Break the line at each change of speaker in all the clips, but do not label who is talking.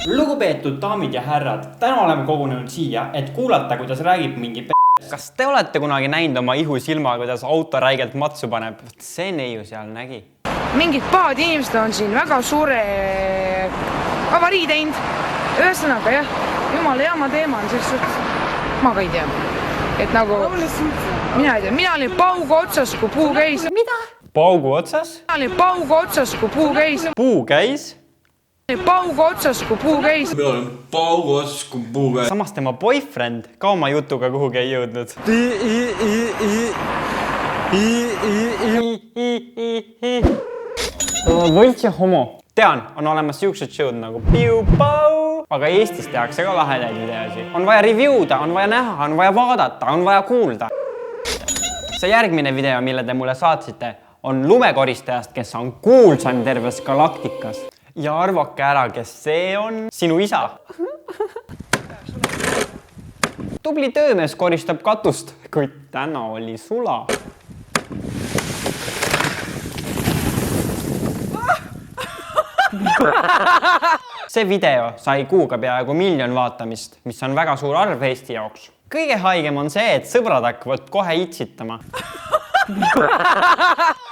Lugupeetud daamid ja härrad, täna oleme kogunenud siia, et kuulata, kuidas räägib mingi Kas te olete kunagi näinud oma ihu silma, kuidas auto räigelt matsu paneb? See neiu seal nägi.
Mingid pahad inimesed on siin väga suure avarii teinud. Ühesõnaga jah, jumala jama teema on selles suhtes. Ma ka ei tea. Et nagu, mina ei tea, mina olin paugu otsas, kui puu käis.
Mida? Paugu otsas?
Mina olin paugu otsas, kui puu käis.
Puu käis?
Paugu otsas, kui puu käis.
Mina olen paugu otsas, kui puu käis.
Samas tema boyfriend ka oma jutuga kuhugi ei jõudnud. Võltsi homo. Tean, on olemas siuksed show'd nagu piu-pau, aga Eestis tehakse ka lahedaid videosi. On vaja review'da, on vaja näha, on vaja vaadata, on vaja kuulda. See järgmine video, mille te mulle saatsite, on lumekoristajast, kes on kuulsam terves galaktikas. Ja arvake ära, kes see on? Sinu isa. Tubli töömees koristab katust, kuid täna oli sula. See video sai kuuga peaaegu 1 miljon vaatamist, mis on väga suur arv Eesti jaoks. Kõige haigem on see, et sõbrad hakkavad kohe itsitama.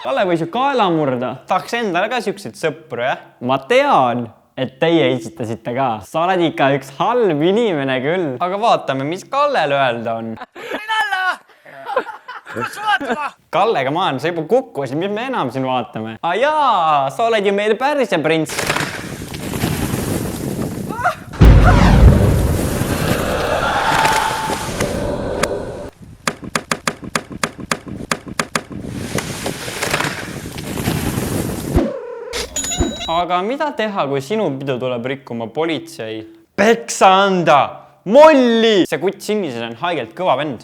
Kalle võis ju kaela murda. Tahaks endale ka siukseid sõpru, jah? Ma tean, et teie itsitasite ka. Sa oled ikka üks halb inimene küll. Aga vaatame, mis Kallel öelda on. Kallega maan, sa juba kukkusid, mis me enam siin vaatame? Jaa, sa oled ju meil Pärsia prints. Aga mida teha, kui sinu pidu tuleb rikkuma politsei? Peksa anda! Molli! See kutt sinnises on haigelt kõva vend.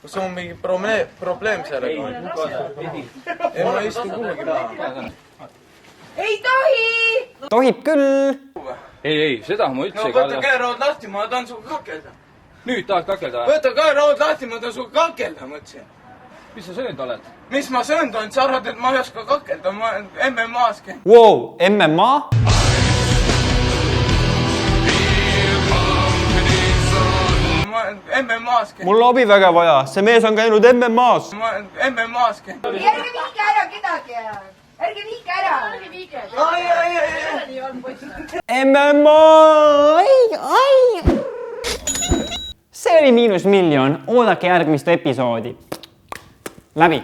Kas on mingi probleem sellega? Ei, ma istu kuhugi maha.
Ei tohi!
Tohib küll!
Ei, seda ma üldse
No võta käerood lahti, ma tahan suga kakelda.
Nüüd tahad kakelda?
Võta käerood lahti, ma tahan suga kakelda, mõtlesin.
Mis sa söönud oled?
Mis ma söönud on? Sa arvad, et ma ei oska kakelda, ma MMA-s käin.
Wow, MMA?
Ma MMA-s käin.
Mul abi väga vaja, see mees on käinud MMA-s.
Ma MMA-s käin.
Ärge viike ära kedagi! Ärge viike ära! Ärge viike!
MMA! See oli -1 miljon, oodake järgmist episoodi. Läbi!